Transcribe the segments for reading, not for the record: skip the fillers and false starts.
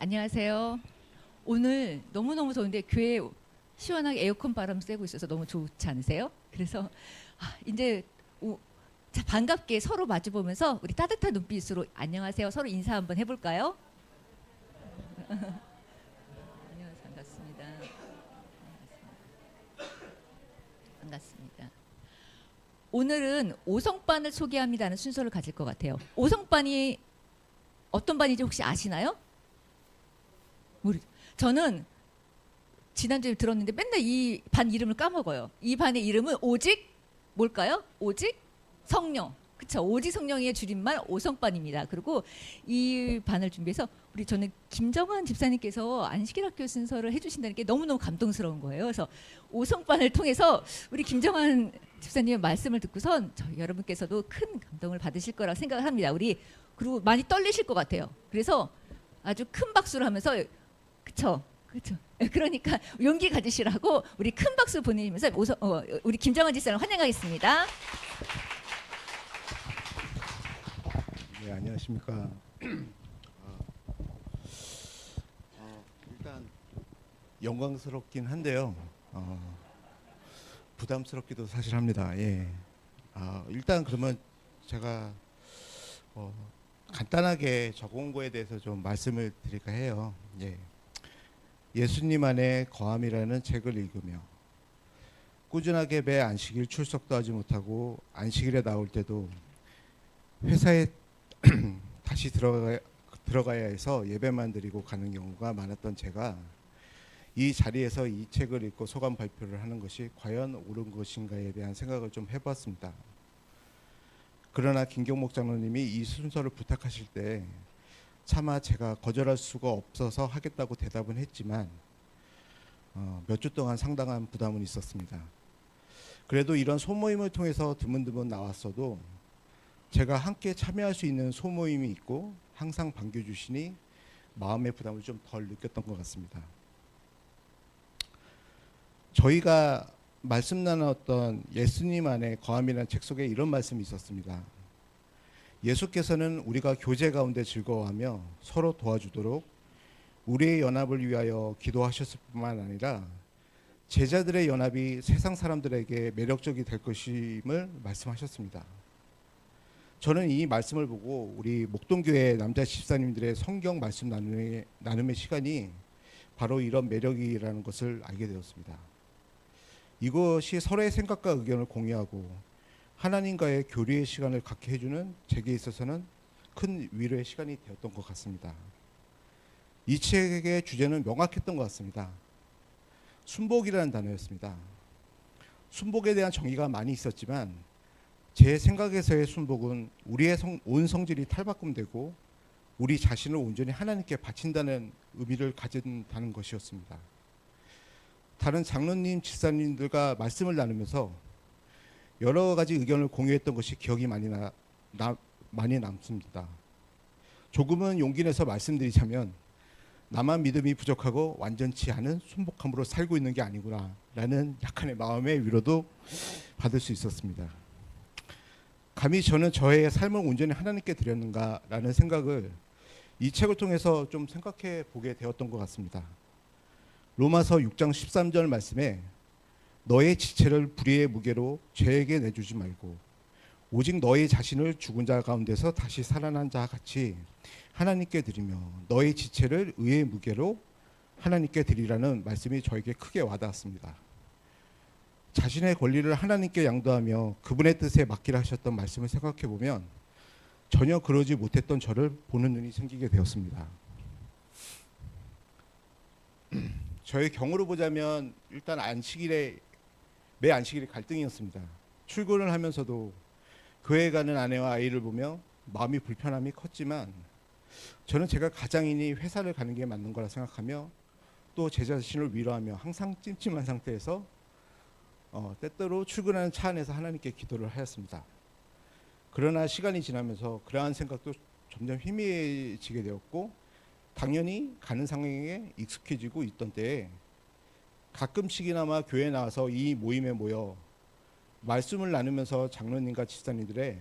안녕하세요. 오늘 너무너무 더운데 교회 시원하게 에어컨 바람 쐬고 있어서 너무 좋지 않으세요? 그래서 이제 자, 반갑게 서로 마주보면서 우리 따뜻한 눈빛으로 안녕하세요. 서로 인사 한번 해볼까요? 안녕하세요. 반갑습니다. 반갑습니다. 오늘은 오성반을 소개합니다는 순서를 가질 것 같아요. 오성반이 어떤 반인지 혹시 아시나요? 저는 지난주에 들었는데 맨날 이 반 이름을 까먹어요. 이 반의 이름은 오직 뭘까요? 오직 성령. 그쵸? 오직 성령의 줄임말 오성반입니다. 그리고 이 반을 준비해서 저는 김정환 집사님께서 안식일학교 순서를 해주신다는 게 너무너무 감동스러운 거예요. 그래서 오성반을 통해서 우리 김정환 집사님의 말씀을 듣고선 여러분께서도 큰 감동을 받으실 거라고 생각을 합니다. 그리고 많이 떨리실 것 같아요. 그래서 아주 큰 박수를 하면서 그쵸? 그러니까 용기 가지시라고 우리 큰 박수 보내면서 우리 김정환 집사님 환영하겠습니다. 네, 안녕하십니까. 일단 영광스럽긴 한데요. 부담스럽기도 사실 합니다. 예. 일단 그러면 제가 간단하게 적은 거에 대해서 좀 말씀을 드릴까 해요. 예. 예수님 안에 거함이라는 책을 읽으며 꾸준하게 매 안식일 출석도 하지 못하고 안식일에 나올 때도 회사에 다시 들어가야 해서 예배만 드리고 가는 경우가 많았던 제가 이 자리에서 이 책을 읽고 소감 발표를 하는 것이 과연 옳은 것인가에 대한 생각을 좀 해봤습니다. 그러나 김경목 장로님이 이 순서를 부탁하실 때 차마 제가 거절할 수가 없어서 하겠다고 대답은 했지만 몇 주 동안 상당한 부담은 있었습니다. 그래도 이런 소모임을 통해서 드문드문 나왔어도 제가 함께 참여할 수 있는 소모임이 있고 항상 반겨주시니 마음의 부담을 좀 덜 느꼈던 것 같습니다. 저희가 말씀 나눴던 예수님 안에 거함이라는 책 속에 이런 말씀이 있었습니다. 예수께서는 우리가 교제 가운데 즐거워하며 서로 도와주도록 우리의 연합을 위하여 기도하셨을 뿐만 아니라 제자들의 연합이 세상 사람들에게 매력적이 될 것임을 말씀하셨습니다. 저는 이 말씀을 보고 우리 목동교회 남자 집사님들의 성경 말씀 나눔의 시간이 바로 이런 매력이라는 것을 알게 되었습니다. 이것이 서로의 생각과 의견을 공유하고 하나님과의 교류의 시간을 갖게 해주는 제게 있어서는 큰 위로의 시간이 되었던 것 같습니다. 이 책의 주제는 명확했던 것 같습니다. 순복이라는 단어였습니다. 순복에 대한 정의가 많이 있었지만 제 생각에서의 순복은 우리의 온 성질이 탈바꿈되고 우리 자신을 온전히 하나님께 바친다는 의미를 가진다는 것이었습니다. 다른 장로님, 집사님들과 말씀을 나누면서 여러 가지 의견을 공유했던 것이 기억이 많이 남습니다. 조금은 용기 내서 말씀드리자면 나만 믿음이 부족하고 완전치 않은 순복함으로 살고 있는 게 아니구나 라는 약간의 마음의 위로도 받을 수 있었습니다. 감히 저는 저의 삶을 온전히 하나님께 드렸는가 라는 생각을 이 책을 통해서 좀 생각해 보게 되었던 것 같습니다. 로마서 6장 13절 말씀에 너의 지체를 불의의 무게로 죄에게 내주지 말고 오직 너의 자신을 죽은 자 가운데서 다시 살아난 자 같이 하나님께 드리며 너의 지체를 의의 무게로 하나님께 드리라는 말씀이 저에게 크게 와닿았습니다. 자신의 권리를 하나님께 양도하며 그분의 뜻에 맡기라 하셨던 말씀을 생각해 보면 전혀 그러지 못했던 저를 보는 눈이 생기게 되었습니다. 저의 경우로 보자면 일단 매 안식일이 갈등이었습니다. 출근을 하면서도 교회 가는 아내와 아이를 보며 마음이 불편함이 컸지만 저는 제가 가장이니 회사를 가는 게 맞는 거라 생각하며 또 제 자신을 위로하며 항상 찜찜한 상태에서 때때로 출근하는 차 안에서 하나님께 기도를 하였습니다. 그러나 시간이 지나면서 그러한 생각도 점점 희미해지게 되었고 당연히 가는 상황에 익숙해지고 있던 때에 가끔씩이나마 교회에 나와서 이 모임에 모여 말씀을 나누면서 장로님과 집사님들의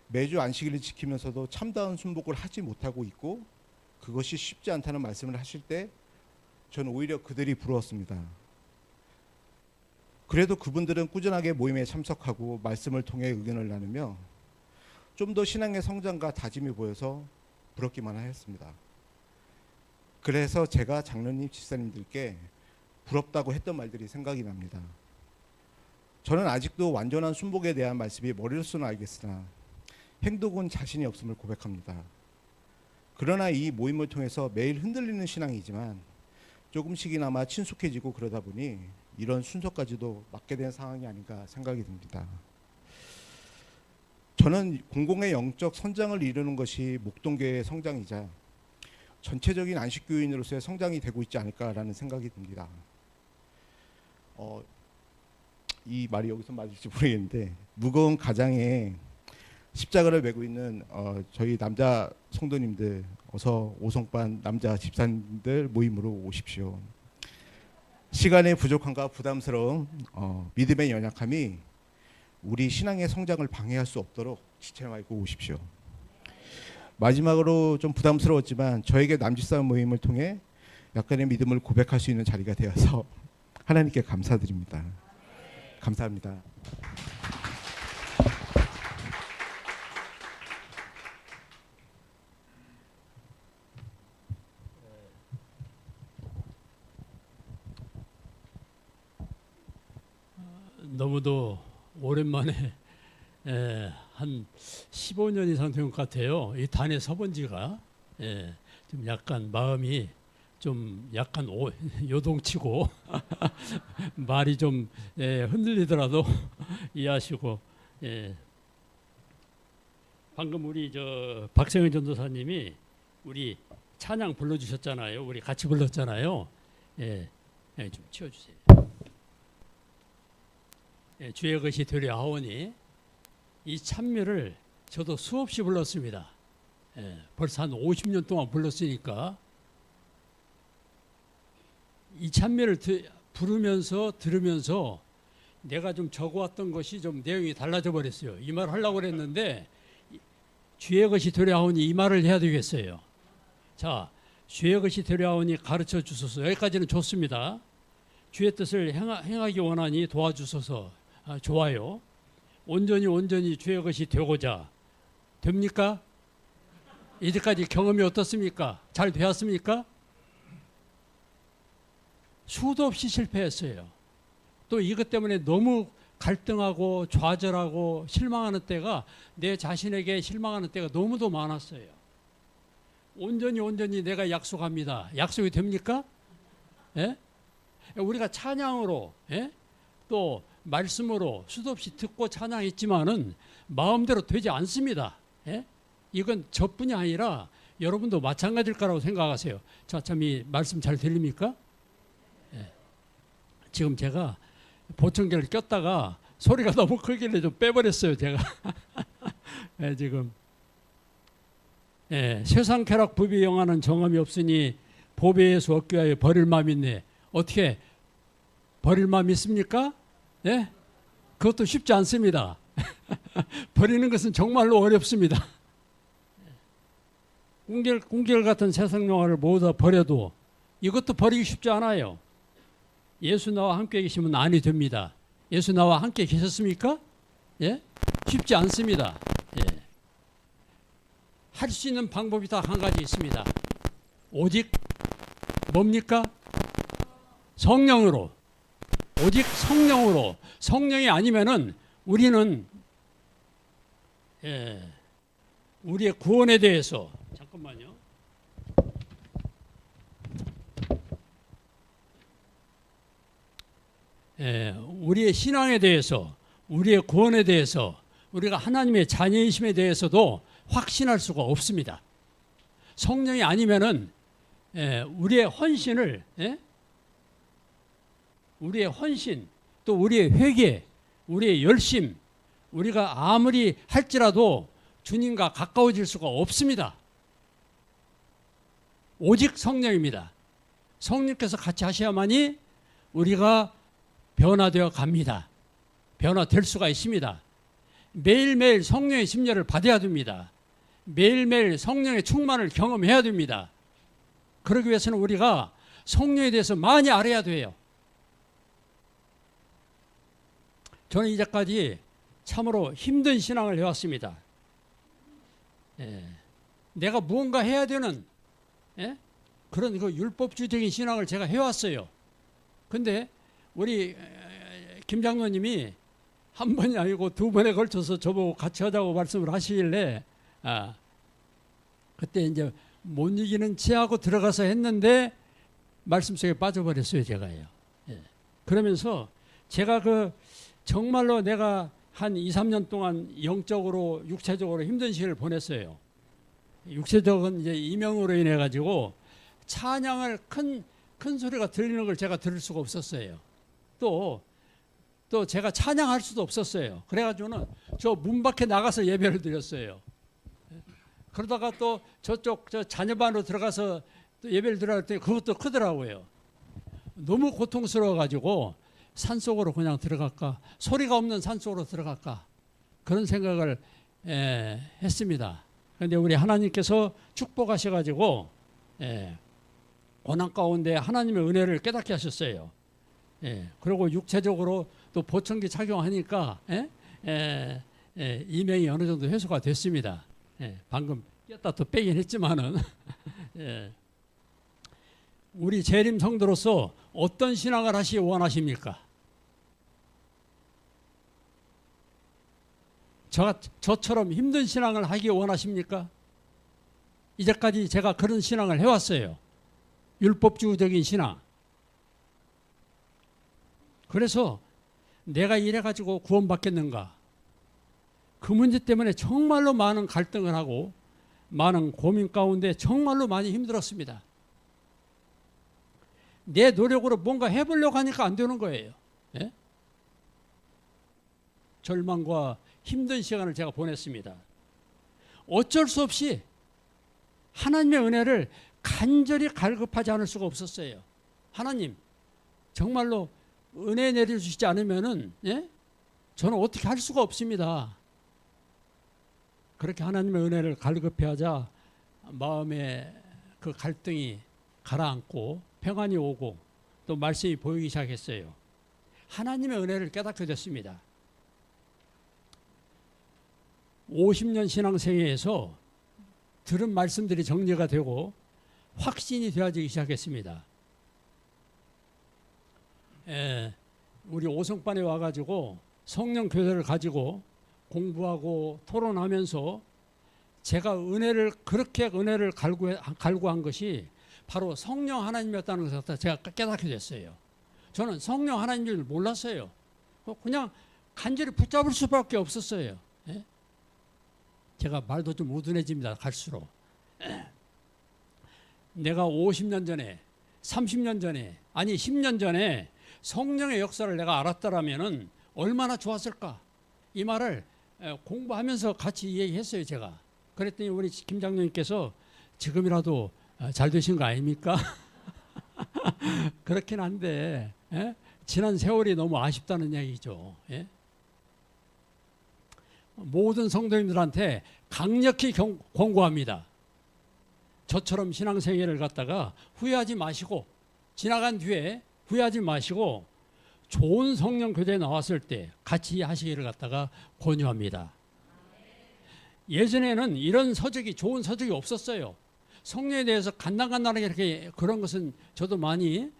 매주 안식일을 지키면서도 참다운 순복을 하지 못하고 있고 그것이 쉽지 않다는 말씀을 하실 때 저는 오히려 그들이 부러웠습니다. 그래도 그분들은 꾸준하게 모임에 참석하고 말씀을 통해 의견을 나누며 좀 더 신앙의 성장과 다짐이 보여서 부럽기만 하였습니다. 그래서 제가 장로님, 집사님들께 부럽다고 했던 말들이 생각이 납니다. 저는 아직도 완전한 순복에 대한 말씀이 머리로서는 알겠으나 행동은 자신이 없음을 고백합니다. 그러나 이 모임을 통해서 매일 흔들리는 신앙이지만 조금씩이나마 친숙해지고 그러다 보니 이런 순서까지도 맡게 된 상황이 아닌가 생각이 듭니다. 저는 공공의 영적 선장을 이루는 것이 목동교회의 성장이자 전체적인 안식교인으로서의 성장이 되고 있지 않을까라는 생각이 듭니다. 이 말이 여기서 맞을지 모르겠는데 무거운 가장에 십자가를 메고 있는 저희 남자 성도님들 어서 오성반 남자 집사님들 모임으로 오십시오. 시간의 부족함과 부담스러움, 믿음의 연약함이 우리 신앙의 성장을 방해할 수 없도록 지체 말고 오십시오. 마지막으로 좀 부담스러웠지만 저에게 남집사 모임을 통해 약간의 믿음을 고백할 수 있는 자리가 되어서 하나님께 감사드립니다. 감사합니다. 너무도 오랜만에 한 15년 이상 된 것 같아요. 이 단에 서본 지가 좀 약간 마음이 좀 약간 요동치고 말이 좀 흔들리더라도 이해하시고 방금 우리 저 박성현 전도사님이 우리 찬양 불러주셨잖아요. 우리 같이 불렀잖아요. 좀 치워주세요. 주의 것이 되려 하오니 이 찬미를 저도 수없이 불렀습니다. 벌써 한 50년 동안 불렀으니까 이 찬미를 부르면서 들으면서 내가 좀 적어왔던 것이 좀 내용이 달라져 버렸어요. 이 말 하려고 그랬는데 주의 것이 되려 하오니 이 말을 해야 되겠어요. 자, 주의 것이 되려 하오니 가르쳐 주소서. 여기까지는 좋습니다. 주의 뜻을 행하기 원하니 도와주소서. 좋아요. 온전히 주의 것이 되고자 됩니까? 이제까지 경험이 어떻습니까? 잘 되었습니까? 수도 없이 실패했어요. 또 이것 때문에 너무 갈등하고 좌절하고 실망하는 때가 내 자신에게 실망하는 때가 너무도 많았어요. 온전히 내가 약속합니다. 약속이 됩니까? 예? 우리가 찬양으로 또 말씀으로 수도 없이 듣고 찬양했지만은 마음대로 되지 않습니다. 이건 저뿐이 아니라 여러분도 마찬가지일 거라고 생각하세요. 자, 참 이 말씀 잘 들립니까? 지금 제가 보청기를 꼈다가 소리가 너무 크길래 좀 빼버렸어요. 제가 지금 세상 쾌락 부비 영화는 정함이 없으니 보배 예수 얻기 위하여 버릴 마음이 있네. 어떻게 버릴 마음이 있습니까? 그것도 쉽지 않습니다. 버리는 것은 정말로 어렵습니다. 궁결 같은 세상 영화를 모두 다 버려도 이것도 버리기 쉽지 않아요. 예수 나와 함께 계시면 아니 됩니다. 예수 나와 함께 계셨습니까? 쉽지 않습니다. 할 수 있는 방법이 다 한 가지 있습니다. 오직 뭡니까? 성령으로. 오직 성령으로. 성령이 아니면은 우리는 우리의 구원에 대해서 잠깐만요. 우리의 신앙에 대해서, 우리의 구원에 대해서, 우리가 하나님의 자녀이심에 대해서도 확신할 수가 없습니다. 성령이 아니면은 우리의 헌신을, 우리의 헌신, 또 우리의 회개, 우리의 열심, 우리가 아무리 할지라도 주님과 가까워질 수가 없습니다. 오직 성령입니다. 성령께서 같이 하셔야만이 우리가 변화되어 갑니다. 변화될 수가 있습니다. 매일매일 성령의 심려를 받아야 됩니다. 매일매일 성령의 충만을 경험해야 됩니다. 그러기 위해서는 우리가 성령에 대해서 많이 알아야 돼요. 저는 이제까지 참으로 힘든 신앙을 해왔습니다. 예. 내가 무언가 해야 되는 예? 그런 그 율법주의적인 신앙을 제가 해왔어요. 근데 우리 김 장로님이 한 번이 아니고 두 번에 걸쳐서 저보고 같이 하자고 말씀을 하시길래 그때 이제 못 이기는 체하고 들어가서 했는데 말씀 속에 빠져버렸어요, 제가요. 예. 그러면서 제가 그 정말로 내가 한 2, 3년 동안 영적으로 육체적으로 힘든 시기를 보냈어요. 육체적인 이제 이명으로 인해 가지고 찬양을 큰 소리가 들리는 걸 제가 들을 수가 없었어요. 또 제가 찬양할 수도 없었어요. 그래가지고는 저 문 밖에 나가서 예배를 드렸어요. 그러다가 또 저쪽 저 자녀반으로 들어가서 또 예배를 드려야 때 그것도 크더라고요. 너무 고통스러워가지고 산속으로 그냥 들어갈까, 소리가 없는 산속으로 들어갈까, 그런 생각을 했습니다. 그런데 우리 하나님께서 축복하셔가지고 고난 가운데 하나님의 은혜를 깨닫게 하셨어요. 그리고 육체적으로 또 보청기 착용하니까 이명이 어느 정도 해소가 됐습니다. 방금 꼈다 또 빼긴 했지만은 우리 재림 성도로서 어떤 신앙을 하시기 원하십니까? 저처럼 힘든 신앙을 하기 원하십니까? 이제까지 제가 그런 신앙을 해왔어요. 율법주의적인 신앙. 그래서 내가 이래가지고 구원받겠는가? 그 문제 때문에 정말로 많은 갈등을 하고 많은 고민 가운데 정말로 많이 힘들었습니다. 내 노력으로 뭔가 해보려고 하니까 안 되는 거예요. 예? 절망과 힘든 시간을 제가 보냈습니다. 어쩔 수 없이 하나님의 은혜를 간절히 갈급하지 않을 수가 없었어요. 하나님, 정말로 은혜 내려주시지 않으면은 저는 어떻게 할 수가 없습니다. 그렇게 하나님의 은혜를 갈급해하자 마음에 그 갈등이 가라앉고 평안이 오고 또 말씀이 보이기 시작했어요. 하나님의 은혜를 깨닫게 됐습니다. 50년 신앙생애에서 들은 말씀들이 정리가 되고 확신이 되어지기 시작했습니다. 우리 오성반에 와가지고 성령 교회를 가지고 공부하고 토론하면서 제가 그렇게 은혜를 갈구한 것이 바로 성령 하나님이었다는 것을 제가 깨닫게 됐어요. 저는 성령 하나님인 줄 몰랐어요. 그냥 간절히 붙잡을 수밖에 없었어요. 제가 말도 좀 우둔해집니다, 갈수록. 내가 50년 전에, 30년 전에, 아니 10년 전에 성령의 역사를 내가 알았더라면 얼마나 좋았을까? 이 말을 공부하면서 같이 얘기했어요, 제가. 그랬더니 우리 김 장로님께서 지금이라도 잘 되신 거 아닙니까? 그렇긴 한데 지난 세월이 너무 아쉽다는 얘기죠. 모든 성도님들한테 강력히 권고합니다. 저처럼 신앙생활을 갖다가 후회하지 마시고, 지나간 뒤에 후회하지 마시고 좋은 성령 교제에 나왔을 때 같이 하시기를 갖다가 권유합니다. 예전에는 이런 서적이, 좋은 서적이 없었어요. 성령에 대해서 간단하게 이렇게 그런 것은 저도 많이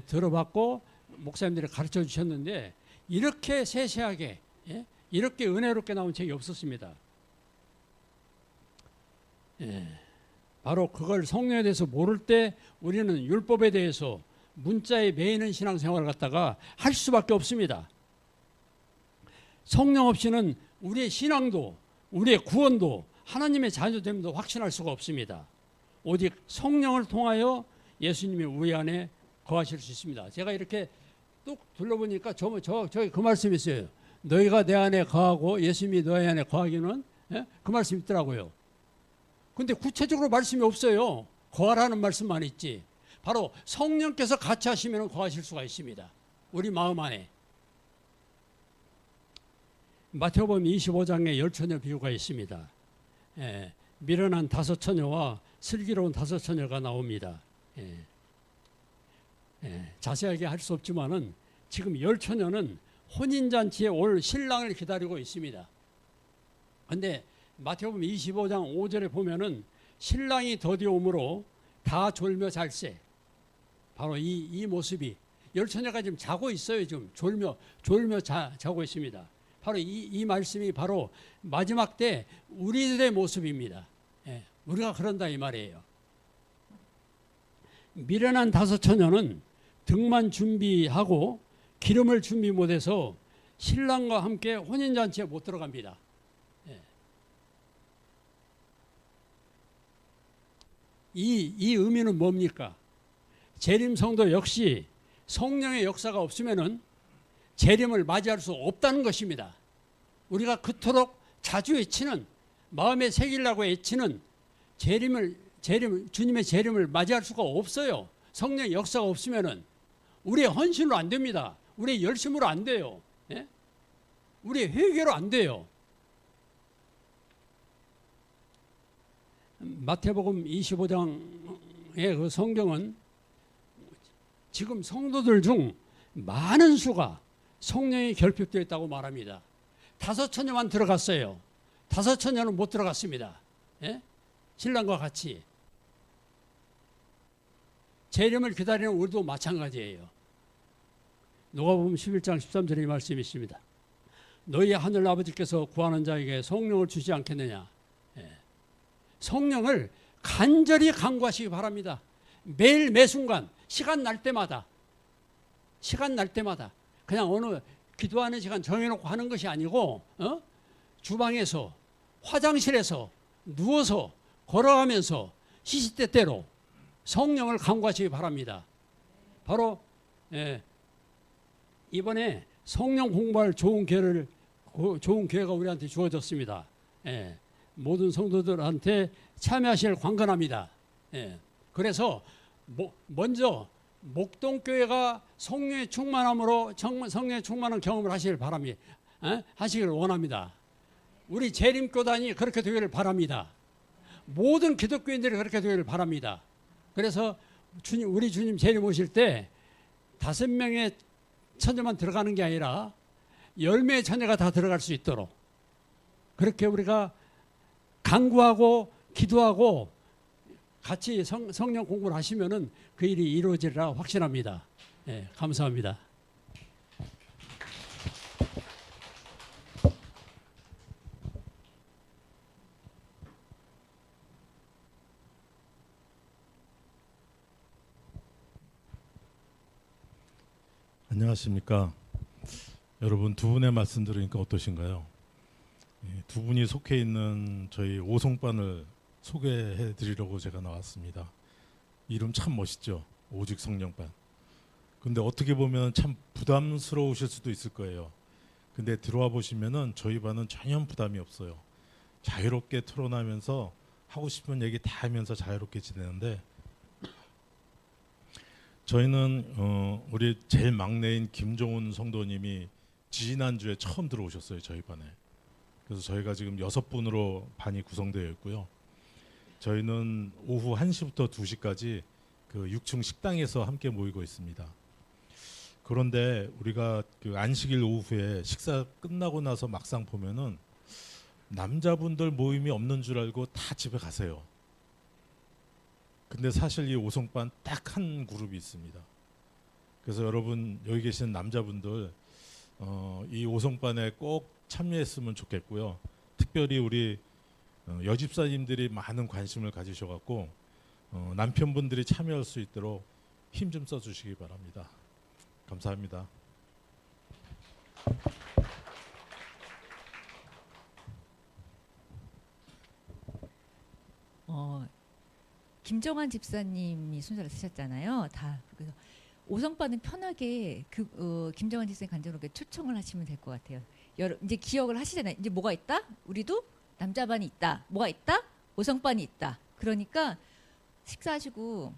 들어봤고 목사님들이 가르쳐 주셨는데 이렇게 세세하게 이렇게 은혜롭게 나온 책이 없었습니다. 바로 그걸 성령에 대해서 모를 때 우리는 율법에 대해서 문자에 매이는 신앙생활을 갖다가 할 수밖에 없습니다. 성령 없이는 우리의 신앙도 우리의 구원도 하나님의 자녀됨도 확신할 수가 없습니다. 오직 성령을 통하여 예수님의 우리 안에 거하실 수 있습니다. 제가 이렇게 뚝 둘러보니까 저기 그 말씀이 있어요. 너희가 내 안에 거하고 예수님이 너희 안에 거하기는 그 말씀이 있더라고요. 근데 구체적으로 말씀이 없어요. 거하라는 말씀만 있지. 바로 성령께서 같이 하시면 거하실 수가 있습니다. 우리 마음 안에. 마태복음 25장에 10처녀 비유가 있습니다. 미련한 5처녀와 슬기로운 5처녀가 나옵니다. 예. 자세하게 할 수 없지만은 지금 열처녀는 혼인잔치에 올 신랑을 기다리고 있습니다. 그런데 마태복음 25장 5절에 보면은 신랑이 더디오므로 다 졸며 잘세. 바로 이 모습이 열처녀가 지금 자고 있어요. 지금 졸며 자고 있습니다. 바로 이 말씀이 바로 마지막 때 우리들의 모습입니다. 예, 우리가 그런다 이 말이에요. 미련한 다섯 처녀는 등만 준비하고 기름을 준비 못해서 신랑과 함께 혼인잔치에 못 들어갑니다. 예. 이 의미는 뭡니까? 재림 성도 역시 성령의 역사가 없으면은 재림을 맞이할 수 없다는 것입니다. 우리가 그토록 자주 외치는 마음에 새기려고 외치는 주님의 재림을 맞이할 수가 없어요. 성령의 역사가 없으면은 우리의 헌신으로 안 됩니다. 우리의 열심으로 안 돼요. 예? 우리의 회개로 안 돼요. 마태복음 25장의 그 성경은 지금 성도들 중 많은 수가 성령이 결핍되어 있다고 말합니다. 다섯 처녀만 들어갔어요. 다섯 처녀는 못 들어갔습니다. 예? 신랑과 같이. 재림을 기다리는 우리도 마찬가지예요. 누가복음 11장 13절의 말씀이 있습니다. 너희 하늘 아버지께서 구하는 자에게 성령을 주지 않겠느냐. 예. 성령을 간절히 간구하시기 바랍니다. 매일 매순간 시간 날 때마다 그냥 어느 기도하는 시간 정해놓고 하는 것이 아니고 주방에서 화장실에서 누워서 걸어가면서 시시때때로 성령을 간구하시기 바랍니다. 바로 이번에 성령 공부할 좋은 기회가 우리한테 주어졌습니다. 모든 성도들한테 참여하실 관건합니다. 그래서 먼저 목동교회가 성령의 충만함으로 성령의 충만한 경험을 하시길 바랍니다. 하시기를 원합니다. 우리 재림교단이 그렇게 되기를 바랍니다. 모든 기독교인들이 그렇게 되기를 바랍니다. 그래서 우리 주님 재림 오실 때 5명의 처녀만 들어가는 게 아니라 10명의 처녀가 다 들어갈 수 있도록 그렇게 우리가 간구하고 기도하고 같이 성령 공부를 하시면은 그 일이 이루어지리라 확신합니다. 네, 감사합니다. 안녕하십니까. 여러분 두 분의 말씀 들으니까 어떠신가요? 두 분이 속해 있는 저희 오송반을 소개해 드리려고 제가 나왔습니다. 이름 참 멋있죠. 오직 성령반. 근데 어떻게 보면 참 부담스러우실 수도 있을 거예요. 근데 들어와 보시면은 저희 반은 전혀 부담이 없어요. 자유롭게 토론하면서 하고 싶은 얘기 다 하면서 자유롭게 지내는데 저희는 우리 제일 막내인 김종훈 성도님이 지난주에 처음 들어오셨어요. 저희 반에. 그래서 저희가 지금 6분으로 반이 구성되어 있고요. 저희는 오후 1시부터 2시까지 그 6층 식당에서 함께 모이고 있습니다. 그런데 우리가 그 안식일 오후에 식사 끝나고 나서 막상 보면은 남자분들 모임이 없는 줄 알고 다 집에 가세요. 근데 사실 이 오송반 딱 한 그룹이 있습니다. 그래서 여러분 여기 계신 남자분들 이 오송반에 꼭 참여했으면 좋겠고요. 특별히 우리 여집사님들이 많은 관심을 가지셔갖고 남편분들이 참여할 수 있도록 힘 좀 써주시기 바랍니다. 감사합니다. 김정환 집사님이 순서를 쓰셨잖아요. 다 그래서 오성반은 편하게 김정환 집사님 간절하게 초청을 하시면 될 것 같아요. 이제 기억을 하시잖아요. 이제 뭐가 있다? 우리도 남자반이 있다. 뭐가 있다? 오성반이 있다. 그러니까 식사하시고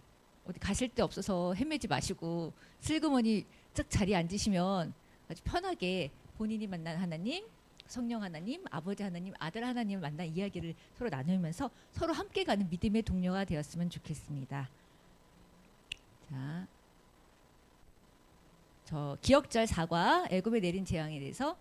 어디 가실 데 없어서 헤매지 마시고 슬그머니 쫙 자리에 앉으시면 아주 편하게 본인이 만난 하나님, 성령 하나님, 아버지 하나님, 아들 하나님을 만나 이야기를 서로 나누면서 서로 함께 가는 믿음의 동료가 되었으면 좋겠습니다. 자, 저 기억절 사과 애굽에 내린 재앙에 대해서